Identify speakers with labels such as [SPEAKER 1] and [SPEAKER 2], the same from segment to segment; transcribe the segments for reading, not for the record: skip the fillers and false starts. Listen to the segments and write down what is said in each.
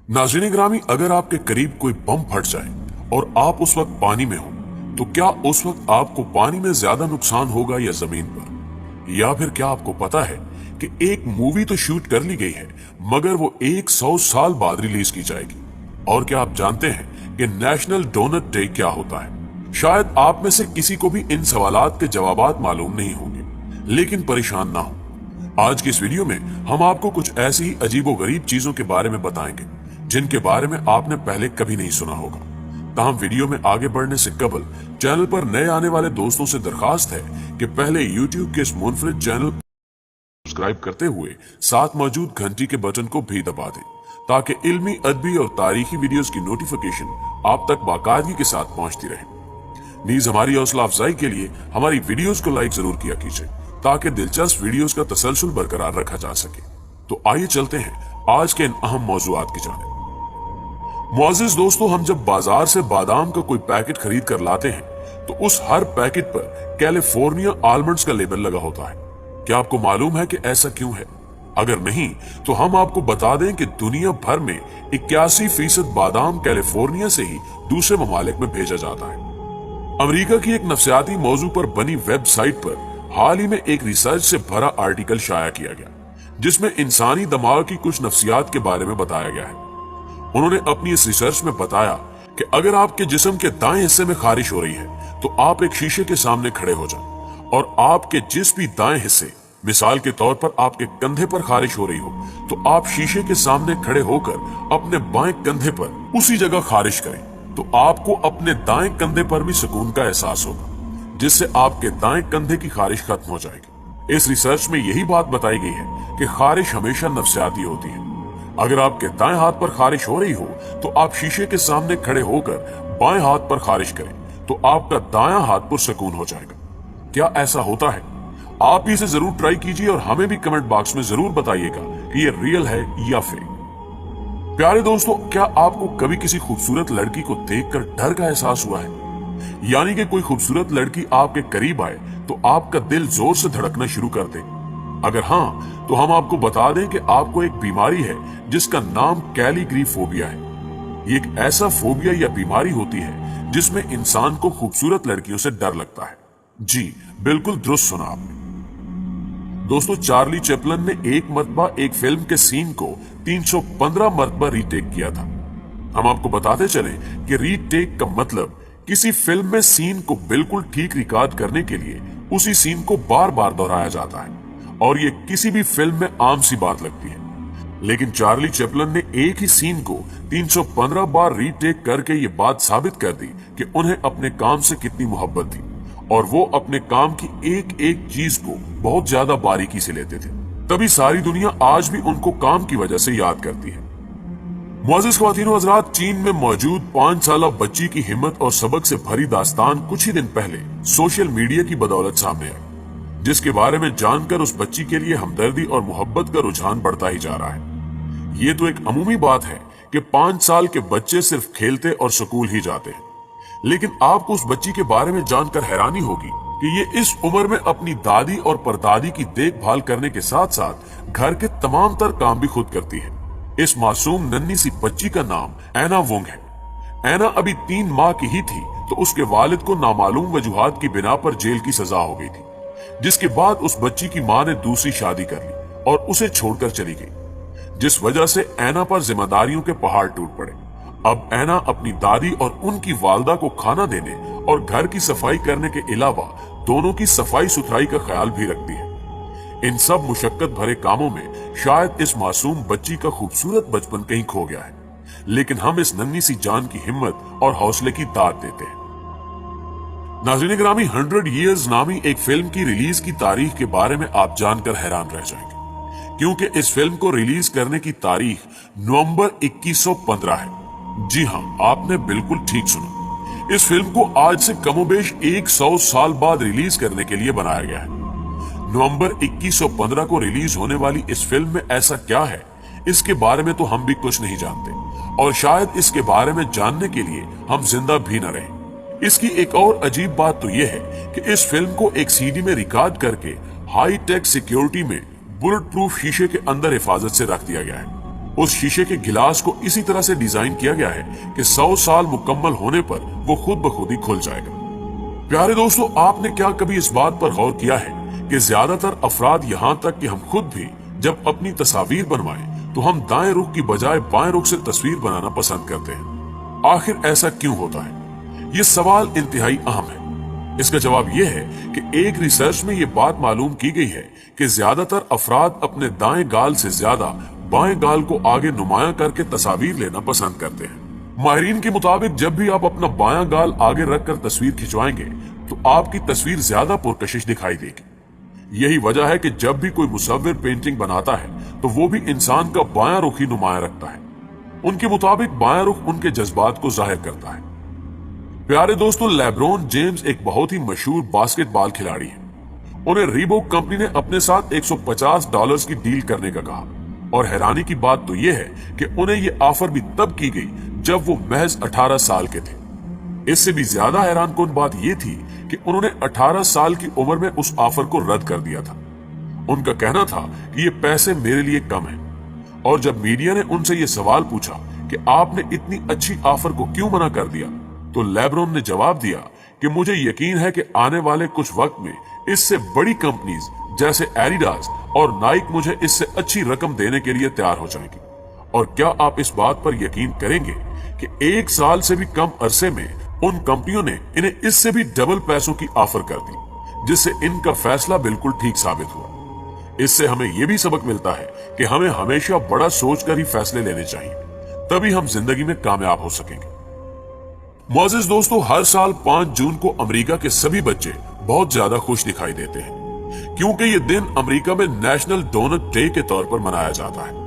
[SPEAKER 1] नाज़रीन ग्रामी, अगर आपके करीब कोई बम फट जाए और आप उस वक्त पानी में हो, तो क्या उस वक्त आपको पानी में ज्यादा नुकसान होगा या जमीन पर? या फिर क्या आपको पता है कि एक मूवी तो शूट कर ली गई है मगर वो 100 साल बाद रिलीज की जाएगी? और क्या आप जानते हैं कि नेशनल डोनट डे क्या होता है? शायद आप में से किसी को भी इन सवालात के जवाबात मालूम नहीं होंगे, लेकिन परेशान ना हो। आज की इस वीडियो में हम आपको कुछ ऐसी ही अजीबोगरीब चीजों के बारे में बताएंगे जिनके बारे में आपने पहले कभी नहीं सुना होगा। ताहम वीडियो में आगे बढ़ने से कबल चैनल पर नए आने वाले दोस्तों से दरखास्त है कि पहले YouTube के इस मुनफरिद चैनल सब्सक्राइब करते हुए साथ मौजूद घंटी के बटन को भी दबा दें ताकि इल्मी, अदबी और तारीखी वीडियोस की नोटिफिकेशन आप तक बाकायदगी के साथ पहुंचती रहे। नीज हमारी हौसला अफजाई के लिए हमारी वीडियोस को लाइक जरूर किया कीजिए ताकि दिलचस्प वीडियोस का तसलसल बरकरार रखा जा सके। तो आइए चलते हैं आज के इन अहम मौजूआत की जानिब। मुअज़्ज़िज़ दोस्तों, हम जब बाजार से बादाम का कोई पैकेट खरीद कर लाते हैं तो उस हर पैकेट पर कैलिफोर्निया आलमंड्स का लेबल लगा होता है। क्या आपको मालूम है कि ऐसा क्यों है? अगर नहीं तो हम आपको बता दें कि दुनिया भर में 81% बादाम कैलिफोर्निया से ही दूसरे ममालिक में भेजा जाता है। अमेरिका की एक नफ्सियाती मौजू पर बनी वेबसाइट पर हाल ही में एक रिसर्च से भरा आर्टिकल शाया किया गया जिसमें इंसानी दिमाग की कुछ नफ्सियात के बारे में बताया गया है। उन्होंने अपनी इस रिसर्च में बताया कि अगर आपके जिस्म के दाएं हिस्से में खारिश हो रही है तो आप एक शीशे के सामने खड़े हो जाएं और आपके जिस भी दाएं हिस्से, मिसाल के तौर पर आपके कंधे पर खारिश हो रही हो तो आप शीशे के सामने खड़े होकर अपने बाएं कंधे पर उसी जगह खारिश करें तो आपको अपने दाएं कंधे पर भी सुकून का एहसास होगा, जिससे आपके दाएं कंधे की खारिश खत्म हो जाएगी। इस रिसर्च में यही बात बताई गई है कि खारिश हमेशा नफ्सियाती होती है। अगर आपके दाएं हाथ पर खारिश हो रही हो तो आप शीशे के सामने खड़े होकर बाएं हाथ पर खारिश करें तो आपका दायां हाथ पुरसकून हो जाएगा। क्या ऐसा होता है? आप इसे जरूर ट्राई कीजिए और हमें भी कमेंट बॉक्स में जरूर बताइएगा कि ये रियल है या फेक। प्यारे दोस्तों, क्या आपको कभी किसी खूबसूरत लड़की को देखकर डर का एहसास हुआ है? यानी कि कोई खूबसूरत लड़की आपके करीब आए तो आपका दिल जोर से धड़कना शुरू कर दे? अगर हाँ, तो हम आपको बता दें कि आपको एक बीमारी है जिसका नाम कैलीग्रीफोबिया है। ये एक ऐसा फोबिया या बीमारी होती है जिसमें इंसान को खूबसूरत लड़कियों से डर लगता है। जी बिल्कुल दुरुस्त सुना आपने। दोस्तों, चार्ली चैपलिन ने एक मरतबा एक फिल्म के सीन को 315 मरतबा रीटेक किया था। हम आपको बताते चले कि रीटेक का मतलब किसी फिल्म में सीन को बिल्कुल ठीक रिकॉर्ड करने के लिए उसी सीन को बार बार दोहराया जाता है और ये किसी भी फिल्म में आम सी बात लगती है। लेकिन चार्ली चैपलिन ने एक ही सीन को 315 बार रीटेक करके ये बात साबित कर दी कि उन्हें अपने काम से कितनी मोहब्बत थी और वो अपने काम की एक एक चीज को बहुत ज्यादा बारीकी से लेते थे। तभी सारी दुनिया आज भी उनको काम की वजह से याद करती है। मुअज़्ज़िज़ ख्वातीनो हज़रात, चीन में मौजूद 5 साला बच्ची की हिम्मत और सबक से भरी दास्तान कुछ ही दिन पहले सोशल मीडिया की बदौलत सामने आई, जिसके बारे में जानकर उस बच्ची के लिए हमदर्दी और मोहब्बत का रुझान बढ़ता ही जा रहा है। ये तो एक अमूमी बात है कि 5 साल के बच्चे सिर्फ खेलते और स्कूल ही जाते हैं, लेकिन आपको उस बच्ची के बारे में जानकर हैरानी होगी कि ये इस उम्र में अपनी दादी और परदादी की देखभाल करने के साथ साथ घर के तमाम तर काम भी खुद करती है। इस मासूम नन्ही सी बच्ची का नाम एना वोंग है। एना अभी 3 माह की ही थी तो उसके वालिद को नामालूम वजूहात की बिना पर जेल की सजा हो गई थी, जिसके बाद उस बच्ची की मां ने दूसरी शादी कर ली और उसे छोड़कर चली गई, जिस वजह से एना पर जिम्मेदारियों के पहाड़ टूट पड़े। अब एना अपनी दादी और उनकी वालदा को खाना देने और घर की सफाई करने के अलावा दोनों की सफाई सुथराई का ख्याल भी रखती है। इन सब मुशक्कत भरे कामों में शायद इस मासूम बच्ची का खूबसूरत बचपन कहीं खो गया है, लेकिन हम इस नन्ही सी जान की हिम्मत और हौसले की दाद देते हैं। नाज़रीन ग्रामी, 100 Years नामी एक फिल्म की रिलीज की तारीख के बारे में आप जानकर हैरान रह जाएंगे, क्योंकि इस फिल्म को रिलीज करने की तारीख नवंबर 2115 है। जी हाँ, आपने बिल्कुल ठीक सुना। इस फिल्म को आज से कमोबेश 100 साल बाद रिलीज करने के लिए बनाया गया है। नवंबर 2115 को रिलीज होने वाली इस फिल्म में ऐसा क्या है, इसके बारे में तो हम भी कुछ नहीं जानते और शायद इसके बारे में जानने के लिए हम जिंदा भी न रहें। इसकी एक और अजीब बात तो यह है कि इस फिल्म को एक सीडी में रिकॉर्ड करके हाई टेक सिक्योरिटी में बुलेट प्रूफ शीशे के अंदर हिफाजत से रख दिया गया है। उस शीशे के गिलास को इसी तरह से डिजाइन किया गया है कि 100 साल मुकम्मल होने पर वो खुद ब खुद ही खुल जाएगा। प्यारे दोस्तों, आपने क्या कभी इस बात पर गौर किया है कि ज्यादातर अफराद यहां तक कि हम खुद भी जब अपनी तस्वीर बनवाएं तो हम दाएं रुख की बजाय बाएं रुख से तस्वीर बनाना पसंद करते हैं। आखिर ऐसा क्यों होता है? ये सवाल इंतहाई अहम है। इसका जवाब यह है कि एक रिसर्च में यह बात मालूम की गई है कि ज्यादातर अफराद अपने दाएं गाल से ज्यादा बाएं गाल को आगे नुमाया करके तस्वीर लेना पसंद करते हैं। माहिरीन के मुताबिक जब भी आप अपना बायां गाल आगे रखकर तस्वीर खिंचवाएंगे तो आपकी तस्वीर ज्यादा पुरकशिश दिखाई देगी। यही वजह है कि जब भी कोई मुसव्विर पेंटिंग बनाता है तो वो भी इंसान का बायां रुख ही नुमाया रखता है। उनके मुताबिक बायां रुख उनके जज्बात को जाहिर करता है। प्यारे दोस्तों, लेब्रॉन जेम्स एक बहुत ही मशहूर बास्केटबॉल खिलाड़ी हैं। उन्हें रीबॉक कंपनी ने अपने साथ $150 की डील करने का कहा और हैरानी की बात तो यह है कि उन्हें यह ऑफर भी तब की गई जब वो महज 18 साल के थे। इससे भी ज्यादा हैरानकुन बात यह थी कि उन्होंने 18 साल की उम्र में उस ऑफर को रद्द कर दिया था। उनका कहना था कि ये पैसे मेरे लिए कम हैं। और जब मीडिया ने उनसे ये सवाल पूछा कि आपने इतनी अच्छी ऑफर को क्यों मना कर दिया, तो लेब्रॉन ने जवाब दिया कि मुझे यकीन है कि आने वाले कुछ वक्त में इससे बड़ी कंपनीज जैसे एडिडास और नाइक मुझे इससे अच्छी रकम देने के लिए तैयार हो जाएंगी। और क्या आप इस बात पर यकीन करेंगे कि 1 साल से भी कम अरसे में उन कंपनियों ने इन्हें इससे भी डबल पैसों की ऑफर कर दी, जिससे इनका फैसला बिल्कुल ठीक साबित हुआ। इससे हमें यह भी सबक मिलता है कि हमें हमेशा बड़ा सोचकर ही फैसले लेने चाहिए, तभी हम जिंदगी में कामयाब हो सकेंगे। मोअज़्ज़िज़ दोस्तों, हर साल 5 जून को अमेरिका के सभी बच्चे बहुत ज्यादा खुश दिखाई देते हैं, क्योंकि ये दिन अमेरिका में नेशनल डोनट डे के तौर पर मनाया जाता है।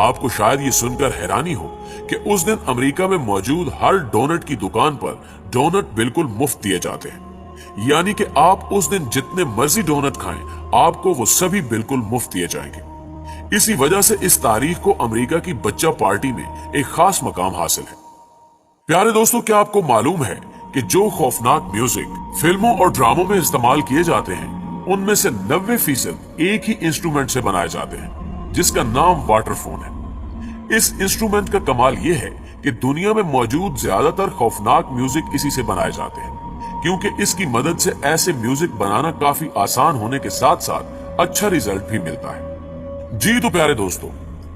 [SPEAKER 1] आपको शायद ये सुनकर हैरानी हो कि उस दिन अमेरिका में मौजूद हर डोनट की दुकान पर डोनट बिल्कुल मुफ्त दिए जाते हैं। यानी कि आप उस दिन जितने मर्जी डोनट खाएं, आपको वो सभी बिल्कुल मुफ्त दिए जाएंगे। इसी वजह से इस तारीख को अमेरिका की बच्चा पार्टी में एक खास मकाम हासिल है। प्यारे दोस्तों, क्या आपको मालूम है कि जो खौफनाक म्यूजिक फिल्मों और ड्रामों में इस्तेमाल किए जाते हैं, उनमें से 90% एक ही इंस्ट्रूमेंट से बनाए जाते हैं, जिसका नाम वाटरफोन है। इस इंस्ट्रूमेंट का कमाल यह है कि दुनिया में मौजूद ज्यादातर खौफनाक म्यूजिक इसी से बनाए जाते हैं, क्योंकि इसकी मदद से ऐसे म्यूजिक बनाना काफी आसान होने के साथ साथ अच्छा रिजल्ट भी मिलता है। जी तो प्यारे दोस्तों,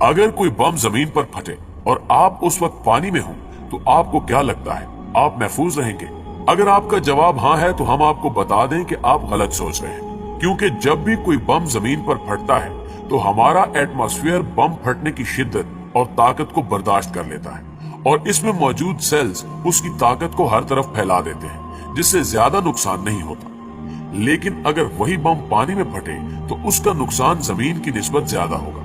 [SPEAKER 1] अगर कोई बम जमीन पर फटे और आप उस वक्त पानी में हो तो आपको क्या लगता है, आप महफूज रहेंगे? अगर आपका जवाब हाँ है तो हम आपको बता दें कि आप गलत सोच रहे हैं, क्योंकि जब भी कोई बम जमीन पर फटता है तो हमारा एटमॉस्फेयर बम फटने की शिद्दत और ताकत को बर्दाश्त कर लेता है और इसमें मौजूद सेल्स उसकी ताकत को हर तरफ फैला देते हैं, जिससे ज्यादा नुकसान नहीं होता। लेकिन अगर वही बम पानी में फटे तो उसका नुकसान जमीन की निस्बत ज्यादा होगा।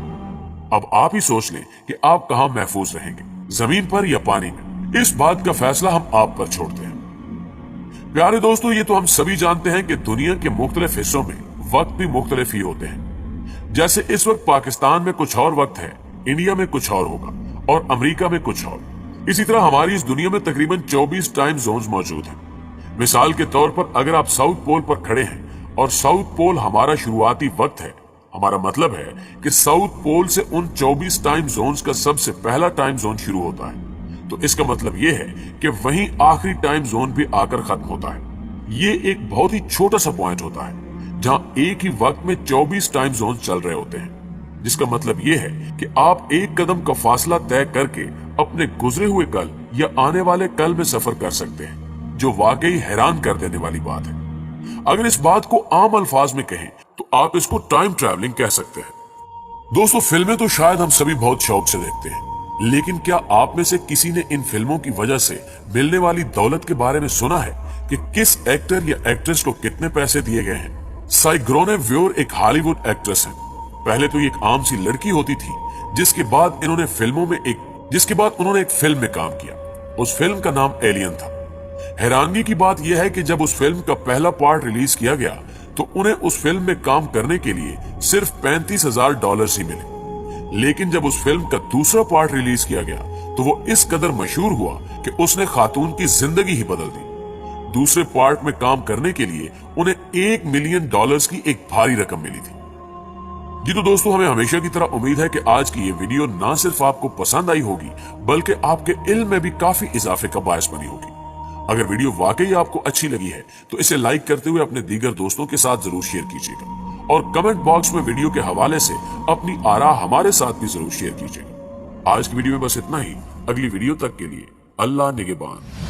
[SPEAKER 1] अब आप ही सोच लें कि आप कहां महफूज रहेंगे, जमीन पर या पानी में। इस बात का फैसला हम आप पर छोड़ते हैं। प्यारे दोस्तों, ये तो हम सभी जानते हैं कि दुनिया के मुख्तलिफ हिस्सों में वक्त भी मुख्तलिफ ही होते हैं। जैसे इस वक्त पाकिस्तान में कुछ और वक्त है, इंडिया में कुछ और होगा और अमेरिका में कुछ और। इसी तरह हमारी इस दुनिया में तकरीबन 24 टाइम जोन्स मौजूद हैं। मिसाल के तौर पर अगर आप साउथ पोल पर खड़े हैं और साउथ पोल हमारा शुरुआती वक्त है, हमारा मतलब है कि साउथ पोल से उन 24 टाइम जोन्स का सबसे पहला टाइम जोन शुरू होता है, तो इसका मतलब यह है कि वहीं आखिरी टाइम जोन भी आकर खत्म होता है। ये एक बहुत ही छोटा सा पॉइंट होता है जहां एक ही वक्त में 24 टाइम जोन चल रहे होते हैं, जिसका मतलब यह है कि आप एक कदम का फासला तय करके अपने गुजरे हुए कल या आने वाले कल में सफर कर सकते हैं, जो वाकई हैरान कर देने वाली बात है। अगर इस बात को आम अल्फाज में कहें तो आप इसको टाइम ट्रैवलिंग कह सकते हैं। दोस्तों, फिल्में तो शायद हम सभी बहुत शौक से देखते हैं, लेकिन क्या आप में से किसी ने इन फिल्मों की वजह से मिलने वाली दौलत के बारे में सुना है कि किस एक्टर या एक्ट्रेस को कितने पैसे दिए गए हैं? साइग्रोने व्योर एक हॉलीवुड एक्ट्रेस हैं। पहले तो ये एक आम सी लड़की होती थी, जिसके बाद उन्होंने एक फिल्म में काम किया। उस फिल्म का नाम एलियन था। हैरानगी की बात यह है कि जब उस फिल्म का पहला पार्ट रिलीज किया गया तो उन्हें उस फिल्म में काम करने के लिए सिर्फ $35,000 ही मिले। लेकिन जब उस फिल्म का दूसरा पार्ट रिलीज किया गया तो वो इस कदर मशहूर हुआ कि उसने खातून की जिंदगी ही बदल दी। दूसरे पार्ट में काम करने के लिए उन्हें $1 मिलियन की एक भारी रकम मिली थी। जी तो दोस्तों, हमें हमेशा की तरह उम्मीद है कि आज की ये वीडियो ना सिर्फ आपको पसंद आई होगी बल्कि आपके इल्म में भी काफी इजाफे का बायस बनी होगी। अगर वीडियो वाकई आपको अच्छी लगी है तो इसे लाइक करते हुए अपने दीगर दोस्तों के साथ जरूर शेयर कीजिएगा और कमेंट बॉक्स में वीडियो के हवाले से अपनी आरा हमारे साथ भी जरूर शेयर कीजिएगा। आज की वीडियो में बस इतना ही। अगली वीडियो तक के लिए अल्लाह निगहबान।